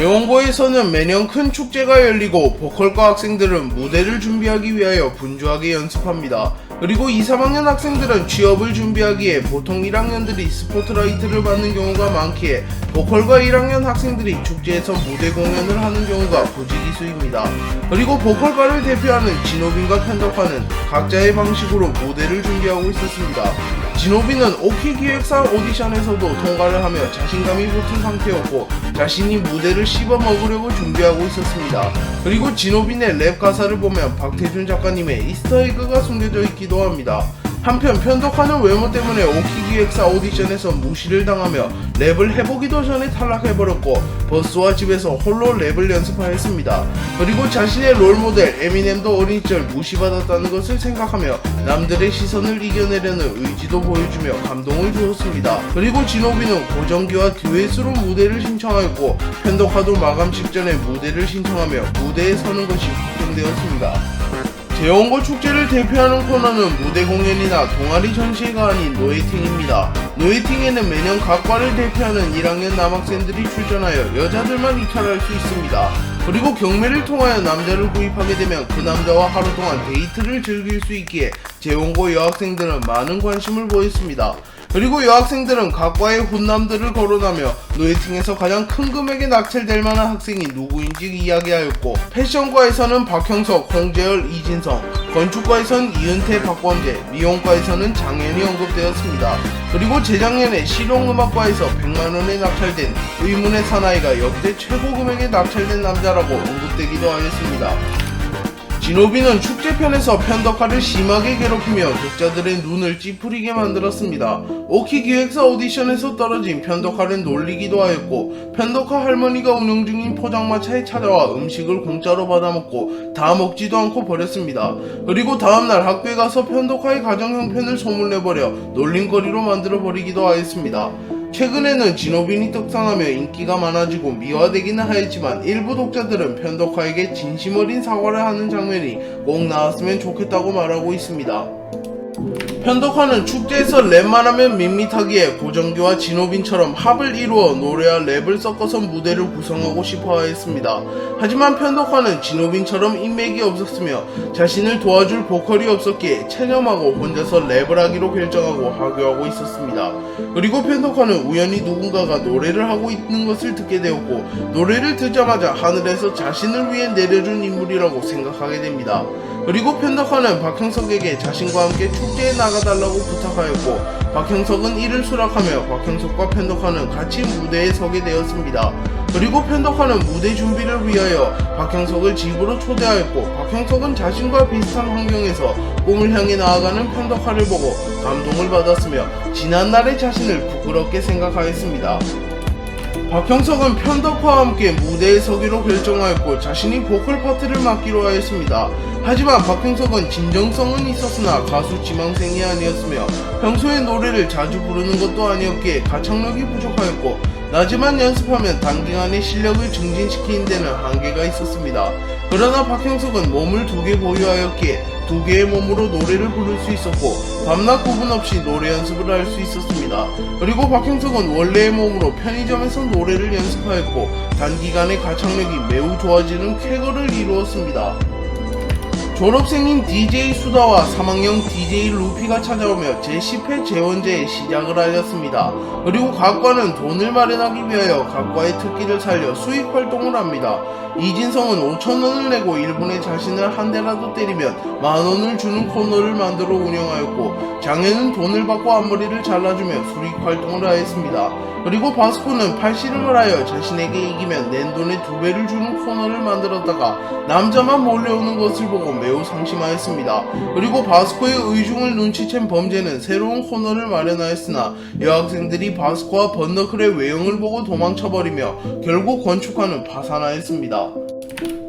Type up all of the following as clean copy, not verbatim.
재원고에서는 매년 큰 축제가 열리고 보컬과 학생들은 무대를 준비하기 위하여 분주하게 연습합니다. 그리고 2, 3학년 학생들은 취업을 준비하기에 보통 1학년들이 스포트라이트를 받는 경우가 많기에 보컬과 1학년 학생들이 축제에서 무대 공연을 하는 경우가 부지기수입니다. 그리고 보컬과를 대표하는 진호빈과 편덕화는 각자의 방식으로 무대를 준비하고 있었습니다. 진호빈은 오키 기획사 오디션에서도 통과를 하며 자신감이 붙은 상태였고 자신이 무대를 씹어 먹으려고 준비하고 있었습니다. 그리고 진호빈의 랩 가사를 보면 박태준 작가님의 이스터에그가 숨겨져 있기도 합니다. 한편 편덕화는 외모 때문에 오키 기획사 오디션에서 무시를 당하며 랩을 해보기도 전에 탈락해버렸고 버스와 집에서 홀로 랩을 연습하였습니다. 그리고 자신의 롤모델 에미넴도 어린 시절 무시받았다는 것을 생각하며 남들의 시선을 이겨내려는 의지도 보여주며 감동을 주었습니다. 그리고 진호빈은 고정기와 듀엣으로 무대를 신청하였고 편덕화도 마감 직전에 무대를 신청하며 무대에 서는 것이 확정되었습니다. 재원고 축제를 대표하는 코너는 무대 공연이나 동아리 전시회가 아닌 노예팅입니다. 노예팅에는 매년 각 과를 대표하는 1학년 남학생들이 출전하여 여자들만 입찰할 수 있습니다. 그리고 경매를 통하여 남자를 구입하게 되면 그 남자와 하루 동안 데이트를 즐길 수 있기에 재원고 여학생들은 많은 관심을 보였습니다. 그리고 여학생들은 각 과의 훈남들을 거론하며 노예팅에서 가장 큰 금액에 낙찰될 만한 학생이 누구인지 이야기하였고 패션과에서는 박형석, 홍재열, 이진성, 건축과에서는 이은태, 박범재, 미용과에서는 장현이 언급되었습니다. 그리고 재작년에 실용음악과에서 100만원에 낙찰된 의문의 사나이가 역대 최고 금액에 낙찰된 남자라고 언급되기도 하였습니다. 진호빈은 축제편에서 편덕화를 심하게 괴롭히며 독자들의 눈을 찌푸리게 만들었습니다. 오키 기획사 오디션에서 떨어진 편덕화를 놀리기도 하였고 편덕화 할머니가 운영 중인 포장마차에 찾아와 음식을 공짜로 받아먹고 다 먹지도 않고 버렸습니다. 그리고 다음날 학교에 가서 편덕화의 가정 형편을 소문내버려 놀림거리로 만들어버리기도 하였습니다. 최근에는 진호빈이 떡상하며 인기가 많아지고 미화되기는 하였지만 일부 독자들은 편덕화에게 진심 어린 사과를 하는 장면이 꼭 나왔으면 좋겠다고 말하고 있습니다. 편덕화는 축제에서 랩만 하면 밋밋하기에 고정규와 진호빈처럼 합을 이루어 노래와 랩을 섞어서 무대를 구성하고 싶어 하였습니다. 하지만 편덕화는 진호빈처럼 인맥이 없었으며 자신을 도와줄 보컬이 없었기에 체념하고 혼자서 랩을 하기로 결정하고 하교하고 있었습니다. 그리고 편덕화는 우연히 누군가가 노래를 하고 있는 것을 듣게 되었고 노래를 듣자마자 하늘에서 자신을 위해 내려준 인물이라고 생각하게 됩니다. 그리고 편덕화는 박형석에게 자신과 함께 축제에 나가달라고 부탁하였고 박형석은 이를 수락하며 박형석과 편덕화는 같이 무대에 서게 되었습니다. 그리고 편덕화는 무대 준비를 위하여 박형석을 집으로 초대하였고 박형석은 자신과 비슷한 환경에서 꿈을 향해 나아가는 편덕화를 보고 감동을 받았으며 지난날의 자신을 부끄럽게 생각하였습니다. 박형석은 편덕화와 함께 무대에 서기로 결정하였고 자신이 보컬 파트를 맡기로 하였습니다. 하지만 박형석은 진정성은 있었으나 가수 지망생이 아니었으며 평소에 노래를 자주 부르는 것도 아니었기에 가창력이 부족하였고 낮에만 연습하면 단기간에 실력을 증진시키는 데는 한계가 있었습니다. 그러나 박형석은 몸을 2개 보유하였기에 2개의 몸으로 노래를 부를 수 있었고 밤낮 구분 없이 노래 연습을 할 수 있었습니다. 그리고 박형석은 원래의 몸으로 편의점에서 노래를 연습하였고 단기간에 가창력이 매우 좋아지는 쾌거를 이루었습니다. 졸업생인 DJ 수다와 3학년 DJ 루피가 찾아오며 제10회 재원제의 시작을 알렸습니다. 그리고 각과는 돈을 마련하기 위하여 각과의 특기를 살려 수익 활동을 합니다. 이진성은 5,000원을 내고 일본에 자신을 한 대라도 때리면 10,000원을 주는 코너를 만들어 운영하였고 장현은 돈을 받고 앞머리를 잘라주며 수익 활동을 하였습니다. 그리고 바스코는 팔씨름을 하여 자신에게 이기면 낸 돈의 2배를 주는 코너를 만들었다가 남자만 몰려오는 것을 보고 매우 상심하였습니다. 그리고 바스코의 의중을 눈치챈 범죄는 새로운 코너를 마련하였으나 여학생들이 바스코와 번너클의 외형을 보고 도망쳐버리며 결국 건축화는 파산하였습니다.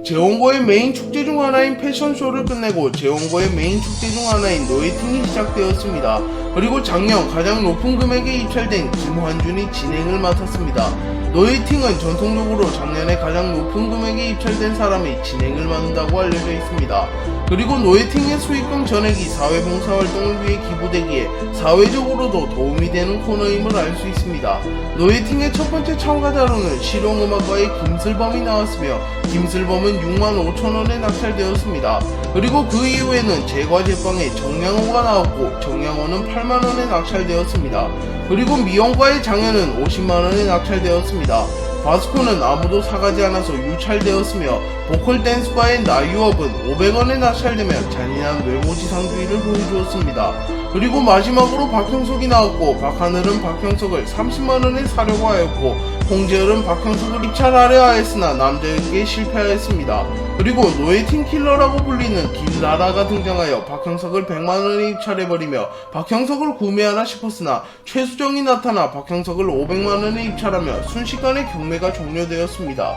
재원고의 메인 축제 중 하나인 패션쇼를 끝내고 재원고의 메인 축제 중 하나인 노예팅이 시작되었습니다. 그리고 작년 가장 높은 금액에 입찰된 김환준이 진행을 맡았습니다. 노예팅은 전통적으로 작년에 가장 높은 금액에 입찰된 사람이 진행을 맡는다고 알려져 있습니다. 그리고 노예팅의 수익금 전액이 사회봉사활동을 위해 기부되기에 사회적으로도 도움이 되는 코너임을 알 수 있습니다. 노예팅의 첫 번째 참가자로는 실용음악가의 김슬범이 나왔으며 김슬범은 65,000원에 낙찰되었습니다. 그리고 그 이후에는 제과제빵의 정양호가 나왔고 정양호는 8만원에 낙찰되었습니다. 그리고 미용과의 장현은 50만원에 낙찰되었습니다. 바스코는 아무도 사가지 않아서 유찰되었으며 보컬 댄스과의 나유업은 500원에 낙찰되며 잔인한 외모지상주의를 보여주었습니다. 그리고 마지막으로 박형석이 나왔고 박하늘은 박형석을 30만원에 사려고 하였고 홍재열은 박형석을 입찰하려 하였으나 남자에게 실패하였습니다. 그리고 노예팅 킬러라고 불리는 길나라가 등장하여 박형석을 100만원에 입찰해버리며 박형석을 구매하나 싶었으나 최수정이 나타나 박형석을 500만원에 입찰하며 순식간에 경매가 종료되었습니다.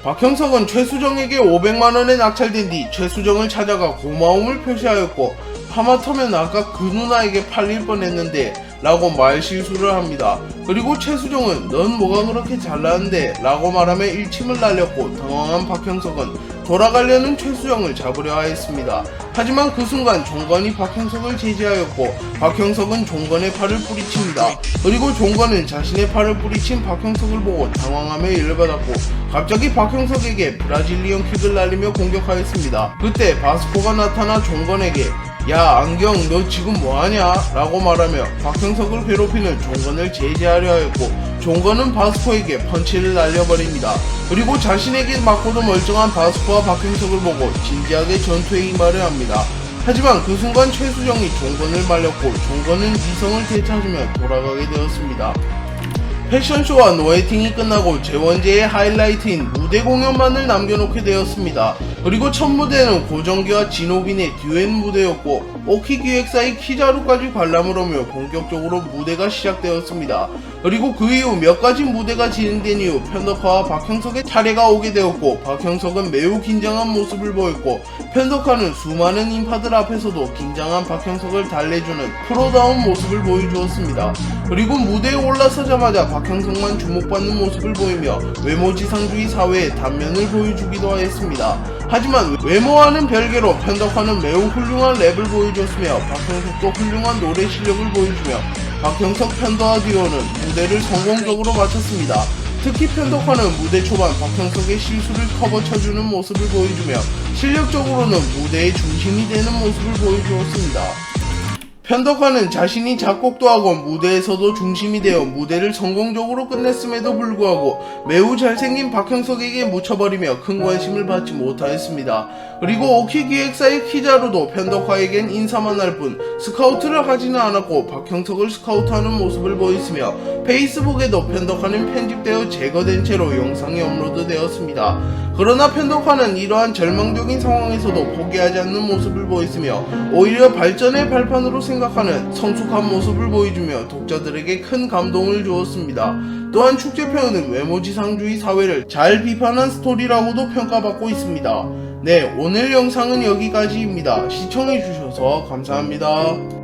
박형석은 최수정에게 500만원에 낙찰된 뒤 최수정을 찾아가 고마움을 표시하였고 하마터면 아까 그 누나에게 팔릴 뻔했는데 라고 말실수를 합니다. 그리고 최수정은 넌 뭐가 그렇게 잘나는데 라고 말하며 일침을 날렸고 당황한 박형석은 돌아가려는 최수정을 잡으려 하였습니다. 하지만 그 순간 종건이 박형석을 제지하였고 박형석은 종건의 팔을 뿌리칩니다. 그리고 종건은 자신의 팔을 뿌리친 박형석을 보고 당황하며 열받았고 갑자기 박형석에게 브라질리언 킥을 날리며 공격하였습니다. 그때 바스코가 나타나 종건에게 야 안경 너 지금 뭐하냐? 라고 말하며 박형석을 괴롭히는 종건을 제지하려 하였고 종건은 바스코에게 펀치를 날려버립니다. 그리고 자신에게 맞고도 멀쩡한 바스코와 박형석을 보고 진지하게 전투에 임하려 합니다. 하지만 그 순간 최수정이 종건을 말렸고 종건은 이성을 되찾으며 돌아가게 되었습니다. 패션쇼와 노예팅이 끝나고 재원제의 하이라이트인 무대 공연만을 남겨놓게 되었습니다. 그리고 첫 무대는 고정기와 진호빈의 듀엣 무대였고 오키 기획사의 키자루까지 관람을 하며 본격적으로 무대가 시작되었습니다. 그리고 그 이후 몇 가지 무대가 진행된 이후 편덕화와 박형석의 차례가 오게 되었고 박형석은 매우 긴장한 모습을 보였고 편덕화는 수많은 인파들 앞에서도 긴장한 박형석을 달래주는 프로다운 모습을 보여주었습니다. 그리고 무대에 올라서자마자 박형석만 주목받는 모습을 보이며 외모지상주의 사회의 단면을 보여주기도 하였습니다. 하지만 외모와는 별개로 편덕화는 매우 훌륭한 랩을 보여줬으며 박형석도 훌륭한 노래 실력을 보여주며 박형석 편덕화 듀오는 무대를 성공적으로 마쳤습니다. 특히 편덕화는 무대 초반 박형석의 실수를 커버쳐주는 모습을 보여주며 실력적으로는 무대의 중심이 되는 모습을 보여주었습니다. 편덕화는 자신이 작곡도 하고 무대에서도 중심이 되어 무대를 성공적으로 끝냈음에도 불구하고 매우 잘생긴 박형석에게 묻혀버리며 큰 관심을 받지 못하였습니다. 그리고 오키 기획사의 키자루도 편덕화에겐 인사만 할 뿐 스카우트를 하지는 않았고 박형석을 스카우트하는 모습을 보였으며 페이스북에도 편덕화는 편집되어 제거된 채로 영상이 업로드되었습니다. 그러나 편덕화는 이러한 절망적인 상황에서도 포기하지 않는 모습을 보였으며 오히려 발전의 발판으로 생각하는 성숙한 모습을 보여주며 독자들에게 큰 감동을 주었습니다. 또한 축제표현은 외모지상주의 사회를 잘 비판한 스토리라고도 평가받고 있습니다. 네, 오늘 영상은 여기까지입니다. 시청해주셔서 감사합니다.